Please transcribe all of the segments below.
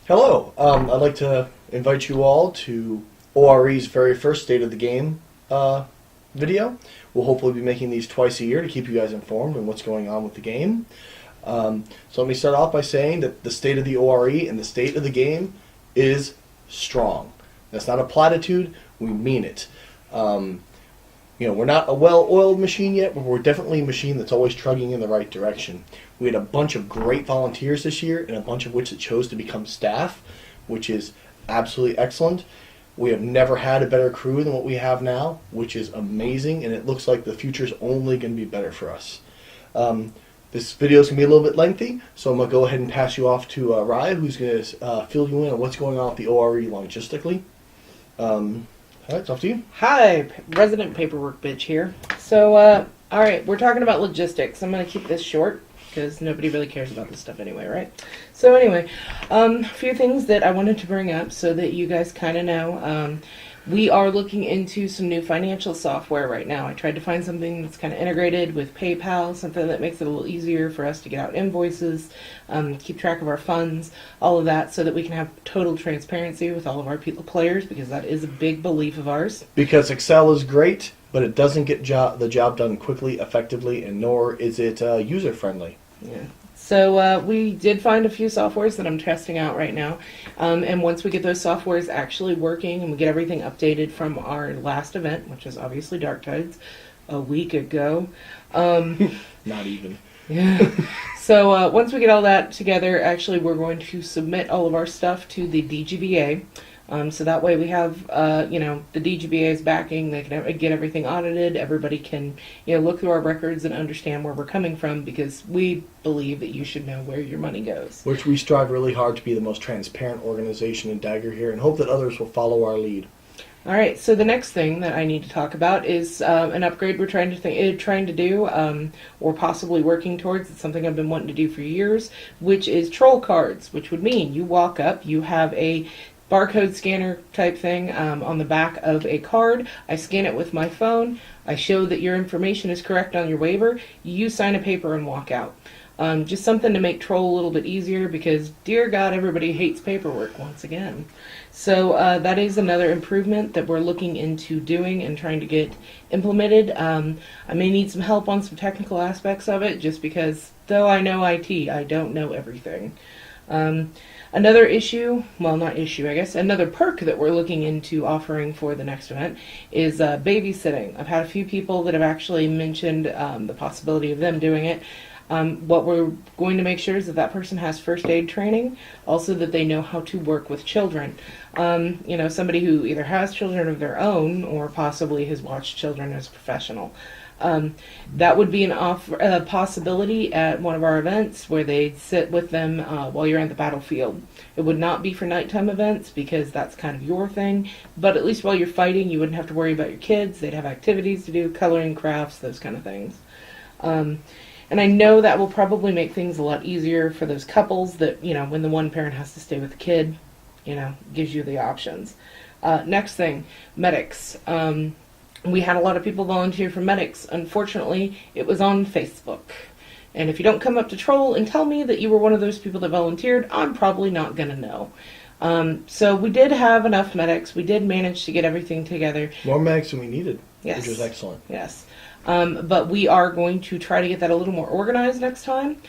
Hello. I'd like to invite you all to ORE's very first State of the Game video. We'll hopefully be making these twice a year to keep you guys informed on what's going on with the game. So let me start off by saying that the state of the ORE and the state of the game is strong. That's not a platitude. We mean it. We're not a well-oiled machine yet, but we're definitely a machine that's always trudging in the right direction. We had a bunch of great volunteers this year, and a bunch of which that chose to become staff, which is absolutely excellent. We have never had a better crew than what we have now, which is amazing, and it looks like the future's only going to be better for us. This video is going to be a little bit lengthy, so I'm going to go ahead and pass you off to Rhia, who's going to fill you in on what's going on with the ORE logistically. All right, it's off to you. Hi, resident paperwork bitch here. So, all right, we're talking about logistics. I'm going to keep this short because nobody really cares about this stuff anyway, right? So anyway, a few things that I wanted to bring up so that you guys kind of know. We are looking into some new financial software right now. I tried to find something that's kind of integrated with PayPal, something that makes it a little easier for us to get out invoices, keep track of our funds, all of that, so that we can have total transparency with all of our players, because that is a big belief of ours. Because Excel is great, but it doesn't get the job done quickly, effectively, and nor is it user-friendly. Yeah. So we did find a few softwares that I'm testing out right now, and once we get those softwares actually working and we get everything updated from our last event, which is obviously Dark Tides, a week ago. Not even. Yeah. So once we get all that together, actually we're going to submit all of our stuff to the DGBA. So that way we have, the DGBA's backing. They can get everything audited. Everybody can, look through our records and understand where we're coming from, because we believe that you should know where your money goes. Which we strive really hard to be the most transparent organization in Dagger here, and hope that others will follow our lead. All right, so the next thing that I need to talk about is an upgrade we're trying to do, or possibly working towards. It's something I've been wanting to do for years, which is troll cards, which would mean you walk up, you have a barcode scanner type thing on the back of a card. I scan it with my phone. I show that your information is correct on your waiver. You sign a paper and walk out. Just something to make troll a little bit easier, because, dear God, everybody hates paperwork once again. So that is another improvement that we're looking into doing and trying to get implemented. I may need some help on some technical aspects of it, just because, though I know IT, I don't know everything. Another issue, well, not issue, I guess, another perk that we're looking into offering for the next event is babysitting. I've had a few people that have actually mentioned the possibility of them doing it. What we're going to make sure is that that person has first aid training, also that they know how to work with children. Somebody who either has children of their own or possibly has watched children as a professional. That would be a possibility at one of our events, where they'd sit with them while you're at the battlefield. It would not be for nighttime events, because that's kind of your thing, but at least while you're fighting, you wouldn't have to worry about your kids. They'd have activities to do, coloring, crafts, those kind of things. And I know that will probably make things a lot easier for those couples that, when the one parent has to stay with the kid, gives you the options. Next thing, medics. We had a lot of people volunteer for medics. Unfortunately, it was on Facebook. And if you don't come up to troll and tell me that you were one of those people that volunteered, I'm probably not going to know. So we did have enough medics. We did manage to get everything together. More medics than we needed, yes. Which was excellent. Yes. But we are going to try to get that a little more organized next time.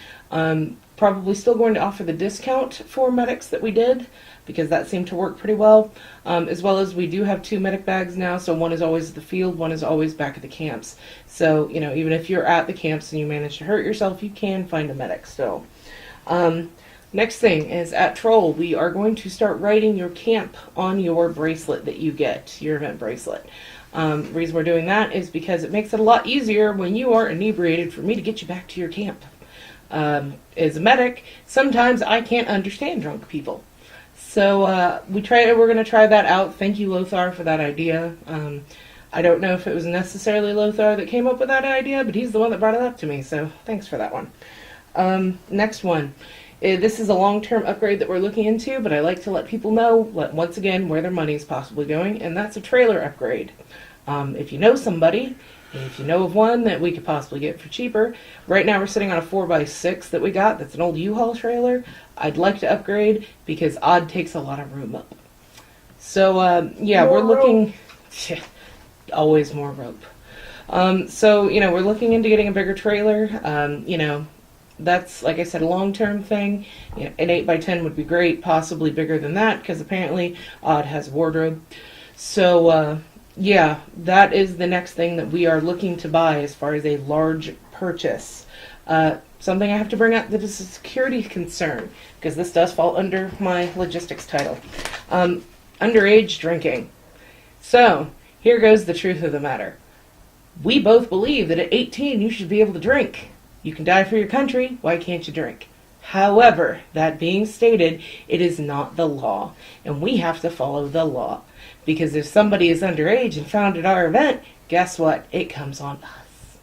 Probably still going to offer the discount for medics that we did, because that seemed to work pretty well. As well as we do have 2 medic bags now, so one is always at the field, one is always back at the camps. So, even if you're at the camps and you manage to hurt yourself, you can find a medic still. Next thing is, at Troll, we are going to start writing your camp on your bracelet that you get, your event bracelet. The reason we're doing that is because it makes it a lot easier when you are inebriated for me to get you back to your camp. As a medic, sometimes I can't understand drunk people. So we're going to try that out. Thank you, Lothar, for that idea. I don't know if it was necessarily Lothar that came up with that idea, but he's the one that brought it up to me, so thanks for that one. Next one. This is a long-term upgrade that we're looking into, but I like to let people know, once again, where their money is possibly going, and that's a trailer upgrade. If you know somebody, if you know of one that we could possibly get for cheaper, right now we're sitting on a 4x6 that we got. That's an old U-Haul trailer. I'd like to upgrade because Odd takes a lot of room up. So, yeah, More we're looking... always more rope. So, we're looking into getting a bigger trailer. That's, like I said, a long-term thing. An 8x10 would be great, possibly bigger than that, because apparently Odd has a wardrobe. So, yeah, that is the next thing that we are looking to buy as far as a large purchase. Something I have to bring up that is a security concern, because this does fall under my logistics title. Underage drinking. So, here goes the truth of the matter. We both believe that at 18 you should be able to drink. You can die for your country, why can't you drink? However, that being stated, it is not the law, and we have to follow the law. Because if somebody is underage and found at our event, guess what? It comes on us.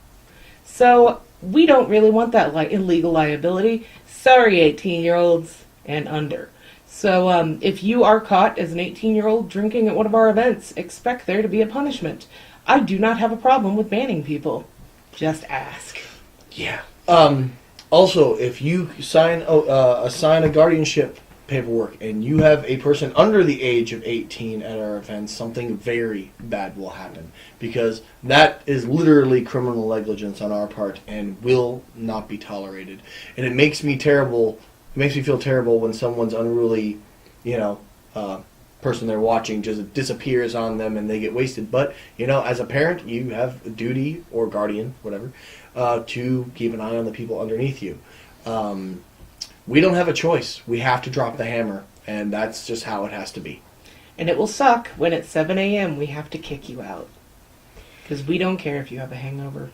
So, we don't really want that illegal liability. Sorry, 18-year-olds and under. So, if you are caught as an 18-year-old drinking at one of our events, expect there to be a punishment. I do not have a problem with banning people. Just ask. Yeah. Also, if you assign a guardianship paperwork and you have a person under the age of 18 at our events, something very bad will happen, because that is literally criminal negligence on our part and will not be tolerated. And it makes me terrible. It makes me feel terrible when someone's unruly, person they're watching just disappears on them and they get wasted. But, as a parent, you have a duty, or guardian, whatever, to keep an eye on the people underneath you. We don't have a choice. We have to drop the hammer, and that's just how it has to be. And it will suck when at 7 a.m. we have to kick you out. Because we don't care if you have a hangover.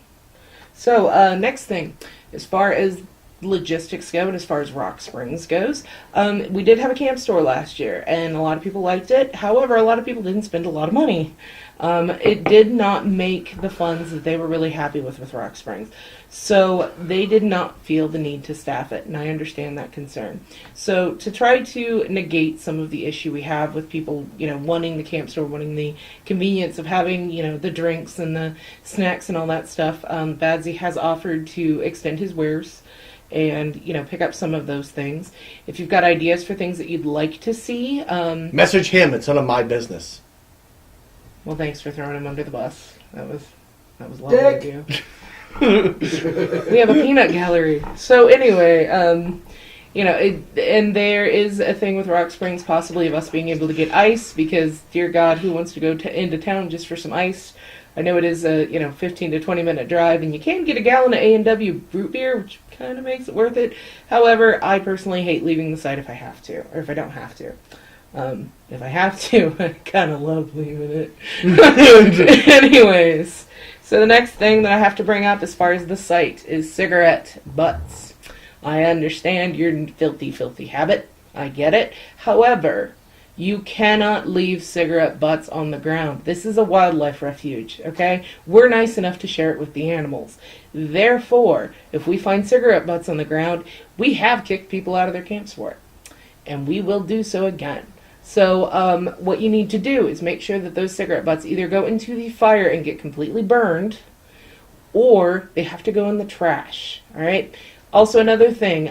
So, next thing, as far as logistics go and as far as Rock Springs goes, we did have a camp store last year, and a lot of people liked it. However, a lot of people didn't spend a lot of money. It did not make the funds that they were really happy with Rock Springs. So they did not feel the need to staff it, and I understand that concern. So to try to negate some of the issue we have with people, wanting the camp store, wanting the convenience of having, the drinks and the snacks and all that stuff, Badsy has offered to extend his wares and, pick up some of those things. If you've got ideas for things that you'd like to see... message him. It's none of my business. Well, thanks for throwing him under the bus. That was lovely of you. We have a peanut gallery. So anyway, and there is a thing with Rock Springs possibly of us being able to get ice, because, dear God, who wants to go into town just for some ice? I know it is a 15 to 20 minute drive, and you can get a gallon of A&W root beer, which kind of makes it worth it. However, I personally hate leaving the site if I have to, or if I don't have to. If I have to, I kind of love leaving it. Anyways, so the next thing that I have to bring up as far as the site is cigarette butts. I understand your filthy, filthy habit. I get it. However, you cannot leave cigarette butts on the ground. This is a wildlife refuge, okay? We're nice enough to share it with the animals. Therefore, if we find cigarette butts on the ground, we have kicked people out of their camps for it. And we will do so again. So what you need to do is make sure that those cigarette butts either go into the fire and get completely burned, or they have to go in the trash, all right? Also, another thing,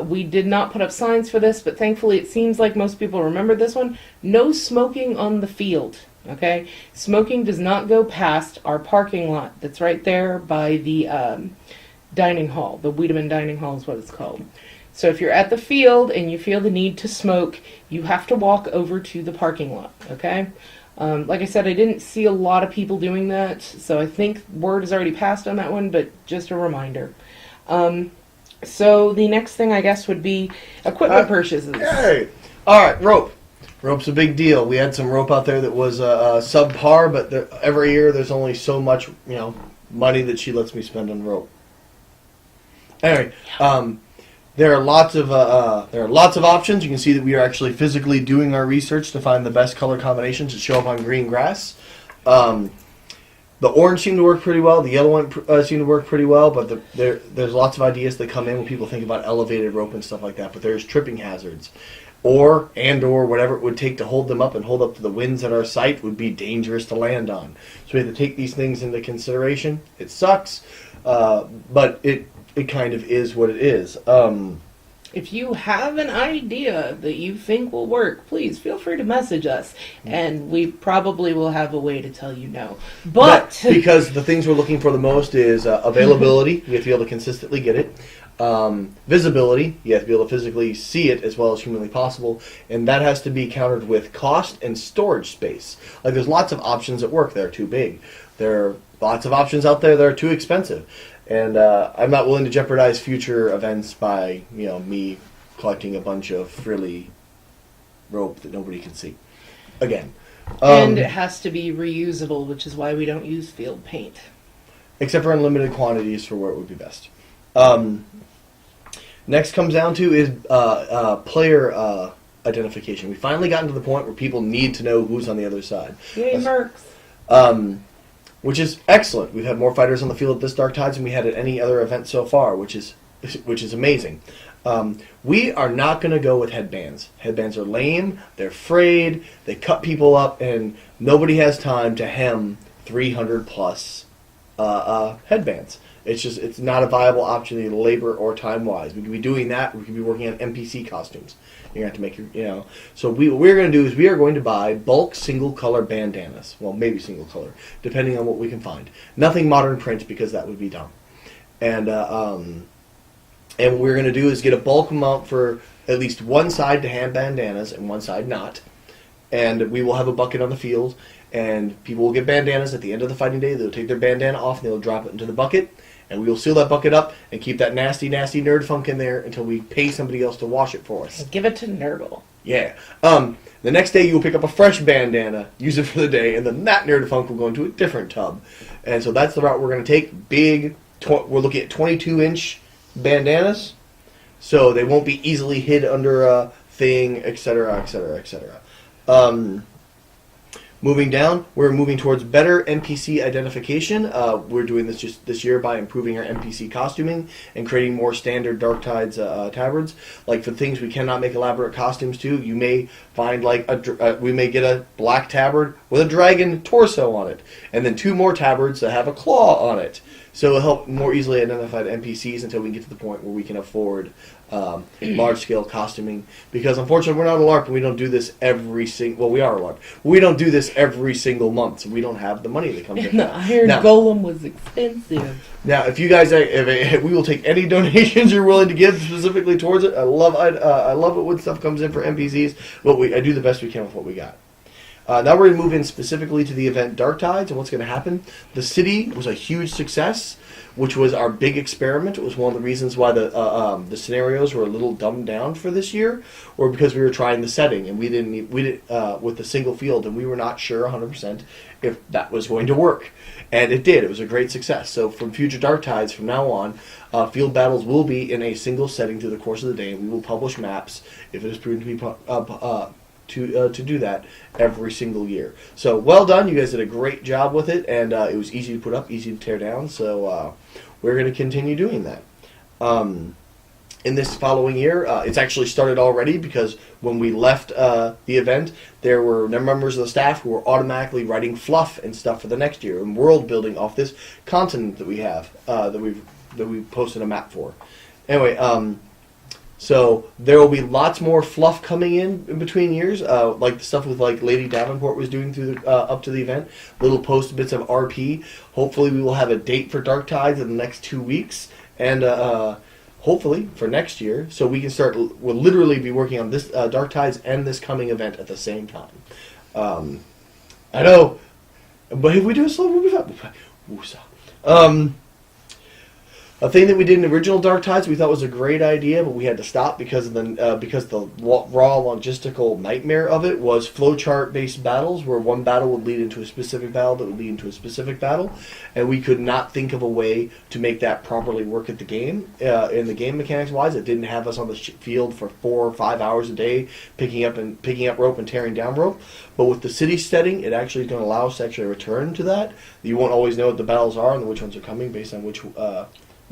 we did not put up signs for this, but thankfully it seems like most people remember this one. No smoking on the field, okay? Smoking does not go past our parking lot that's right there by the dining hall. The Wiedemann Dining Hall is what it's called. So if you're at the field and you feel the need to smoke, you have to walk over to the parking lot, okay? Like I said, I didn't see a lot of people doing that, so I think word has already passed on that one, but just a reminder. So the next thing, I guess, would be equipment purchases. Hey. All right, rope. Rope's a big deal. We had some rope out there that was subpar, but every year there's only so much, money that she lets me spend on rope. Anyway, there are lots of options. You can see that we are actually physically doing our research to find the best color combinations that show up on green grass. The orange seemed to work pretty well. The yellow one seemed to work pretty well. But there's lots of ideas that come in when people think about elevated rope and stuff like that. But there's tripping hazards, or whatever it would take to hold them up and hold up to the winds at our site would be dangerous to land on. So we have to take these things into consideration. It sucks, but it kind of is what it is. If you have an idea that you think will work, please feel free to message us, and we probably will have a way to tell you no. But because the things we're looking for the most is availability, we have to be able to consistently get it. Visibility, you have to be able to physically see it as well as humanly possible, and that has to be countered with cost and storage space. Like, there's lots of options at work that are too big. There are lots of options out there that are too expensive. And I'm not willing to jeopardize future events by, me collecting a bunch of frilly rope that nobody can see. Again. And it has to be reusable, which is why we don't use field paint. Except for unlimited quantities for where it would be best. Next comes down to is player identification. We finally gotten to the point where people need to know who's on the other side. Yay, mercs. Which is excellent. We've had more fighters on the field at this Dark Tides than we had at any other event so far, which is amazing. We are not going to go with headbands. Headbands are lame, they're frayed, they cut people up, and nobody has time to hem 300 plus headbands. It's not a viable option either labor or time-wise. We could be doing that, we could be working on NPC costumes. You're going to have to make So what we're going to do is we are going to buy bulk single-color bandanas. Well, maybe single-color, depending on what we can find. Nothing modern print, because that would be dumb. And what we're going to do is get a bulk amount for at least one side to hand bandanas and one side not. And we will have a bucket on the field, and people will get bandanas at the end of the fighting day. They'll take their bandana off, and they'll drop it into the bucket. And we will seal that bucket up and keep that nasty, nasty nerd funk in there until we pay somebody else to wash it for us. Give it to Nerdle. Yeah. The next day you will pick up a fresh bandana, use it for the day, and then that nerd funk will go into a different tub. And so that's the route we're going to take. We're looking at 22-inch bandanas, so they won't be easily hid under a thing, etc., etc., etc. Moving down, we're moving towards better NPC identification. We're doing this just this year by improving our NPC costuming and creating more standard Dark Tides tabards. Like, for things we cannot make elaborate costumes to, you may find we may get a black tabard with a dragon torso on it, and then 2 more tabards that have a claw on it. So it'll help more easily identify the NPCs until we get to the point where we can afford large-scale costuming. Because unfortunately, we're not a LARP, and we don't do this every single... Well, we are a LARP. We don't do this every single month, so we don't have the money that comes in. The Iron Golem was expensive. Now, if you guys... we will take any donations you're willing to give specifically towards it. I love it when stuff comes in for NPCs, but I do the best we can with what we got. Now we're going to move in specifically to the event Dark Tides and what's going to happen. The city was a huge success, which was our big experiment. It was one of the reasons why the scenarios were a little dumbed down for this year, or because we were trying the setting and we didn't with the single field, and we were not sure 100% if that was going to work. And it did. It was a great success. So from future Dark Tides from now on, field battles will be in a single setting through the course of the day, and we will publish maps if it is proven to be to do that every single year. So well done, you guys did a great job with it, and it was easy to put up, easy to tear down, so we're going to continue doing that. In this following year, it's actually started already, because when we left the event, there were members of the staff who were automatically writing fluff and stuff for the next year, and world building off this continent that we have, that we've posted a map for. Anyway, so there will be lots more fluff coming in between years, like the stuff with Lady Davenport was doing through up to the event. Little post bits of RP. Hopefully, we will have a date for Dark Tides in the next 2 weeks, and hopefully for next year, so we can start. We'll literally be working on this Dark Tides and this coming event at the same time. I know, but if we do it slow, we'll be fine. A thing that we did in the original Dark Tides we thought was a great idea, but we had to stop because of the raw logistical nightmare of it was flowchart-based battles, where one battle would lead into a specific battle that would lead into a specific battle, and we could not think of a way to make that properly work at the game. In the game mechanics-wise, it didn't have us on the field for 4 or 5 hours a day picking up rope and tearing down rope. But with the city setting, it actually is going to allow us to actually return to that. You won't always know what the battles are and which ones are coming based on which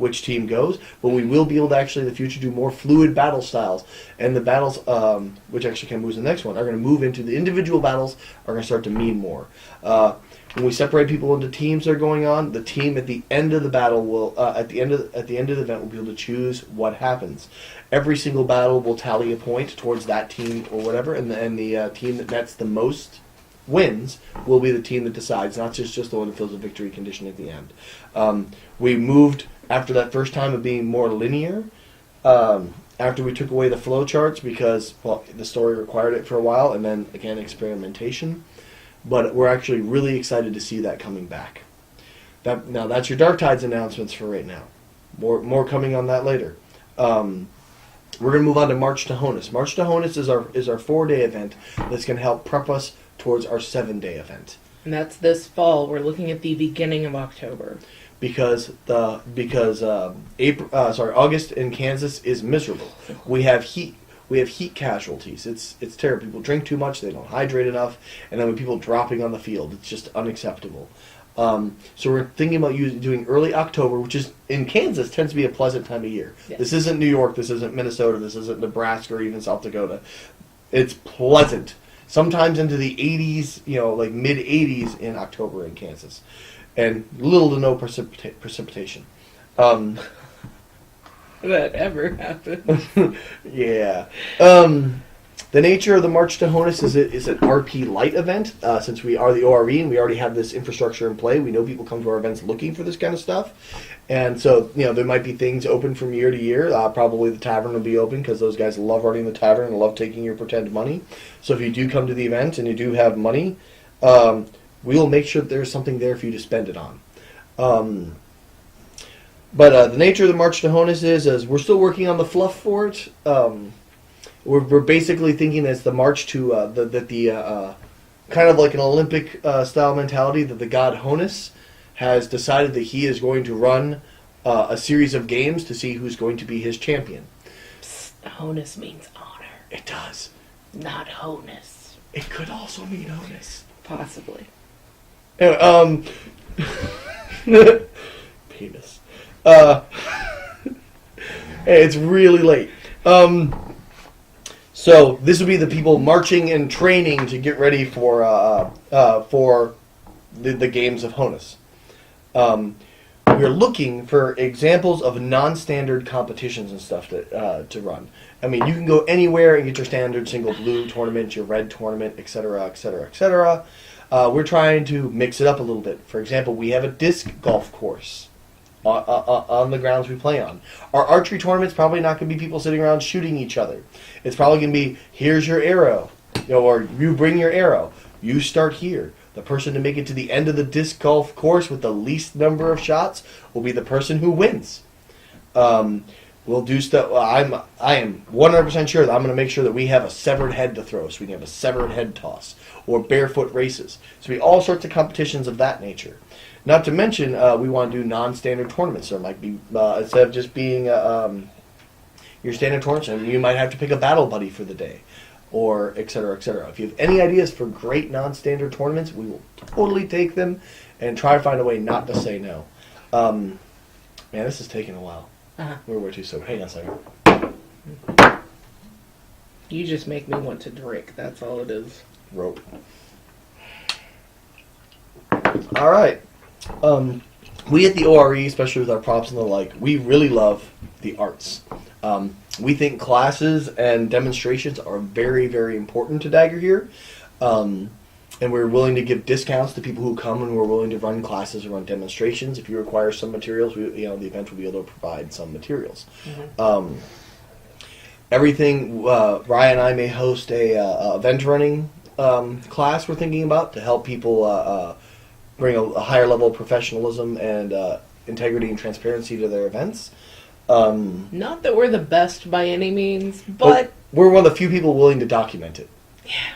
which team goes, but we will be able to actually in the future do more fluid battle styles. And the battles, which actually kind of moves to the next one, are going to move into the individual battles are going to start to mean more. When we separate people into teams that are going on, the team at the end of the battle will, at the end of the event, will be able to choose what happens. Every single battle will tally a point towards that team or whatever, and the team that nets the most wins will be the team that decides, not just the one that fills a victory condition at the end. We moved after that first time of being more linear. After we took away the flow charts because, well, the story required it for a while, and then again experimentation. But we're actually really excited to see that coming back. Now that's your Dark Tides announcements for right now. More coming on that later. We're going to move on to March to Honus. March to Honus is our 4-day event that's going to help prep us towards our 7-day event. And that's this fall. We're looking at the beginning of October. Because August in Kansas is miserable. We have heat casualties. It's terrible. People drink too much, they don't hydrate enough, and then when people dropping on the field, it's just unacceptable. So we're thinking about doing early October, which is in Kansas tends to be a pleasant time of year. Yes. This isn't New York, this isn't Minnesota, this isn't Nebraska or even South Dakota. It's pleasant. Sometimes into the 80s, like mid 80s in October in Kansas. And little to no precipitation. That ever happened. Yeah. The nature of the March to Honus is an RP light event. Since we are the ORE and we already have this infrastructure in play, we know people come to our events looking for this kind of stuff. And so, there might be things open from year to year. Probably the tavern will be open because those guys love running the tavern and love taking your pretend money. So if you do come to the event and you do have money, we will make sure that there's something there for you to spend it on. But the nature of the March to Honus is we're still working on the fluff for it. We're basically thinking that it's the march to kind of like an Olympic style mentality that the god Honus has decided that he is going to run a series of games to see who's going to be his champion. Psst, Honus means honor. It does. Not Honus. It could also mean Honus. Possibly. Anyway, penis. It's really late. So this would be the people marching and training to get ready for the games of Honus. We're looking for examples of non-standard competitions and stuff to run. I mean, you can go anywhere and get your standard single blue tournament, your red tournament, etc., etc., etc. We're trying to mix it up a little bit. For example, we have a disc golf course on the grounds we play on. Our archery tournament's probably not going to be people sitting around shooting each other. It's probably going to be, here's your arrow, or you bring your arrow. You start here. The person to make it to the end of the disc golf course with the least number of shots will be the person who wins. We'll do stuff. I am 100% sure that I'm going to make sure that we have a severed head to throw, so we can have a severed head toss, or barefoot races. So we all sorts of competitions of that nature. Not to mention, we want to do non-standard tournaments. So it might be, instead of just being your standard tournament, you might have to pick a battle buddy for the day, or et cetera, et cetera. If you have any ideas for great non-standard tournaments, we will totally take them and try to find a way not to say no. Man, this is taking a while. Uh-huh. We're too slow. Hang on a second. You just make me want to drink. That's all it is. Rope. All right. We at the ORE, especially with our props and the like, we really love the arts. We think classes and demonstrations are very, very important to Dagger here. And we're willing to give discounts to people who come, and we're willing to run classes or run demonstrations. If you require some materials, the event will be able to provide some materials. Mm-hmm. Everything, Rhia and I may host a event running class we're thinking about to help people bring a higher level of professionalism and integrity and transparency to their events. Not that we're the best by any means, but we're one of the few people willing to document it. Yeah.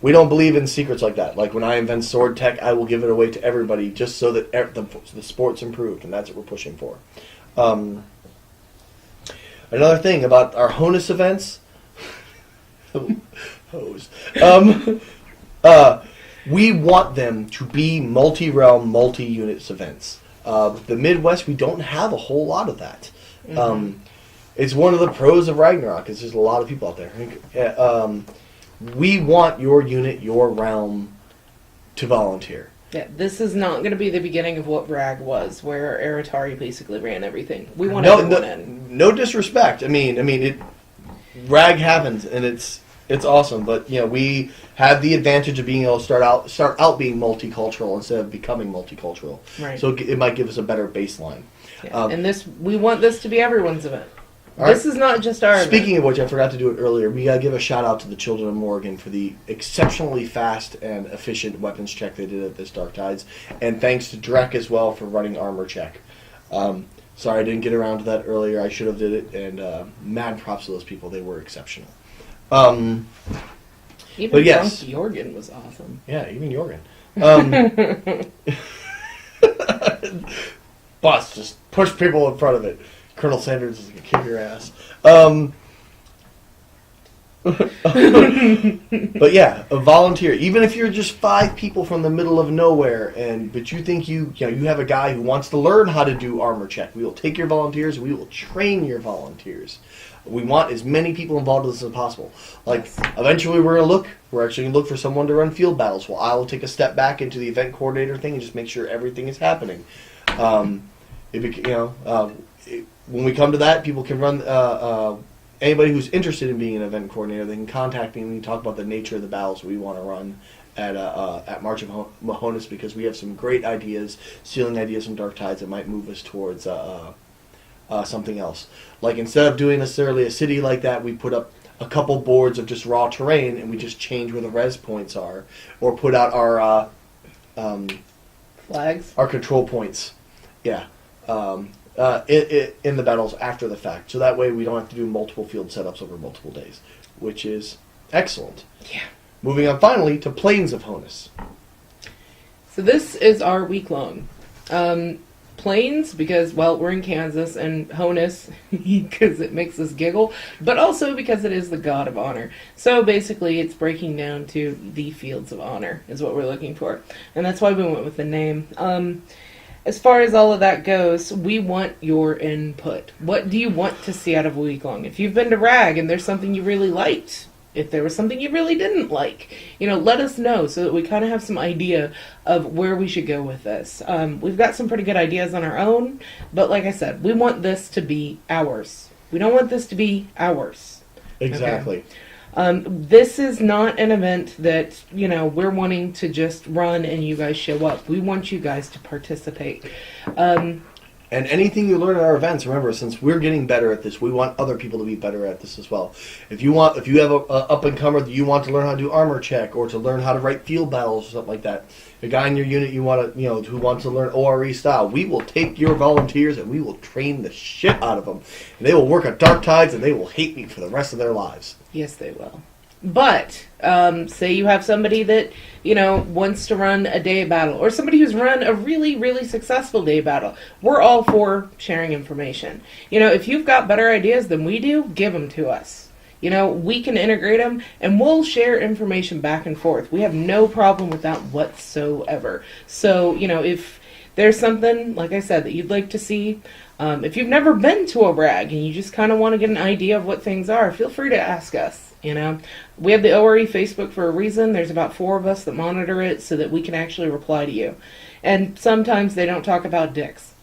We don't believe in secrets like that. Like when I invent sword tech, I will give it away to everybody just so that the sport's improved, and that's what we're pushing for. Another thing about our Honus events, we want them to be multi-realm, multi-units events. The Midwest, we don't have a whole lot of that. It's one of the pros of Ragnarok, is there's a lot of people out there. We want your unit, your realm, to volunteer. Yeah, this is not going to be the beginning of what Rag was, where Eritari basically ran everything. We want everyone in. No disrespect. I mean, Rag happens, and it's awesome. But we have the advantage of being able to start out being multicultural instead of becoming multicultural. Right. So it might give us a better baseline. Yeah. And we want this to be everyone's event. This is not just our Speaking event. of which, I forgot to do it earlier. We got to give a shout out to the Children of Morgan for the exceptionally fast and efficient weapons check they did at this Dark Tides. And thanks to Drek as well for running armor check. Sorry I didn't get around to that earlier. I should have did it. And mad props to those people. They were exceptional. Even but yes. Jorgen was awesome. Yeah, even Jorgen. Boss, just push people in front of it. Colonel Sanders is going to kick your ass. But yeah, a volunteer. Even if you're just 5 people from the middle of nowhere, but you think you have a guy who wants to learn how to do armor check, we will take your volunteers. We will train your volunteers. We want as many people involved with this as possible. Eventually we're actually going to look for someone to run field battles. Well, I will take a step back into the event coordinator thing and just make sure everything is happening. When we come to that, people can run. Anybody who's interested in being an event coordinator, they can contact me and we can talk about the nature of the battles we want to run at March of Mahonis, because we have some great ideas, stealing ideas from Dark Tides that might move us towards something else. Like, instead of doing necessarily a city like that, we put up a couple boards of just raw terrain and we just change where the res points are, or put out our flags, our control points. Yeah. In the battles after the fact. So that way we don't have to do multiple field setups over multiple days, which is excellent. Yeah. Moving on finally to Plains of Honus. So this is our week-long. Plains, because, well, we're in Kansas, and Honus, because it makes us giggle, but also because it is the God of Honor. So basically it's breaking down to the Fields of Honor is what we're looking for. And that's why we went with the name. As far as all of that goes, we want your input. What do you want to see out of a week long? If you've been to RAG and there's something you really liked, if there was something you really didn't like, let us know so that we kind of have some idea of where we should go with this. We've got some pretty good ideas on our own, but like I said, we want this to be ours. We don't want this to be ours. Exactly. Okay? This is not an event that, we're wanting to just run and you guys show up. We want you guys to participate. And anything you learn at our events, remember, since we're getting better at this, we want other people to be better at this as well. If you have a up-and-comer that you want to learn how to do armor check, or to learn how to write field battles or something like that, a guy in your unit who wants to learn ORE style, we will take your volunteers and we will train the shit out of them. And they will work at Dark Tides and they will hate me for the rest of their lives. Yes, they will. But, say you have somebody that, wants to run a day battle, or somebody who's run a really, really successful day battle. We're all for sharing information. If you've got better ideas than we do, give them to us. We can integrate them, and we'll share information back and forth. We have no problem with that whatsoever. So, if there's something, like I said, that you'd like to see, if you've never been to a RAG and you just kind of want to get an idea of what things are, feel free to ask us. We have the ORE Facebook for a reason. There's about 4 of us that monitor it so that we can actually reply to you. And sometimes they don't talk about dicks.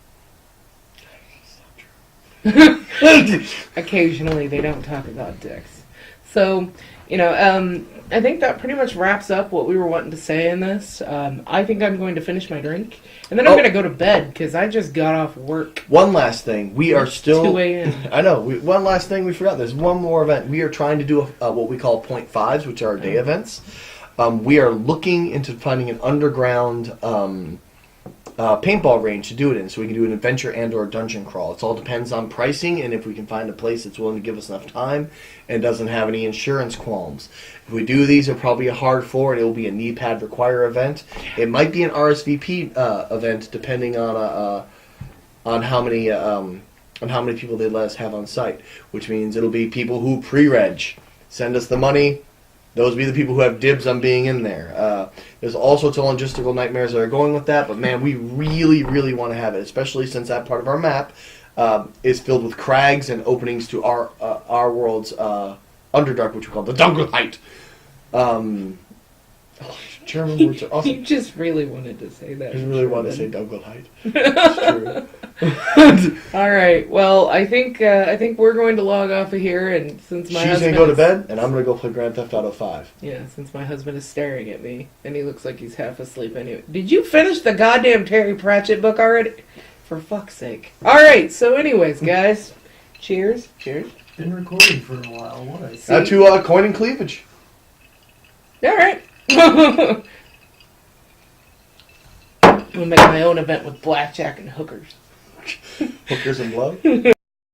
Occasionally they don't talk about dicks. So, I think that pretty much wraps up what we were wanting to say in this. I think I'm going to finish my drink, and then I'm going to go to bed because I just got off work. One last thing. We are still... 2 a.m. I know. One last thing we forgot. There's one more event. We are trying to do what we call 0.5s, which are our day events. We are looking into finding an underground paintball range to do it in, so we can do an adventure and or dungeon crawl. It all depends on pricing and if we can find a place that's willing to give us enough time and doesn't have any insurance qualms. If we do these, it'll probably be a hard floor and it will be a knee pad require event. It might be an RSVP event depending on how many people they let us have on site, which means it'll be people who pre-reg, send us the money. those be the people who have dibs on being in there. There's all sorts of logistical nightmares that are going with that, but man, we really, really want to have it, especially since that part of our map is filled with crags and openings to our world's Underdark, which we call the Dunkelheit. German words are awesome. You just really wanted to say that. I just really wanted to say Dunkelheit. It's true. All right. Well, I think we're going to log off of here, and since my She's husband gonna go to is- bed, and I'm gonna go play Grand Theft Auto 5. Yeah, since my husband is staring at me, and he looks like he's half asleep anyway. Did you finish the goddamn Terry Pratchett book already? For fuck's sake. All right. So, anyways, guys, cheers. Cheers. Been recording for a while. What? See? Now to coin and cleavage. All right. I'm gonna make my own event with blackjack and hookers. Hookers and blow.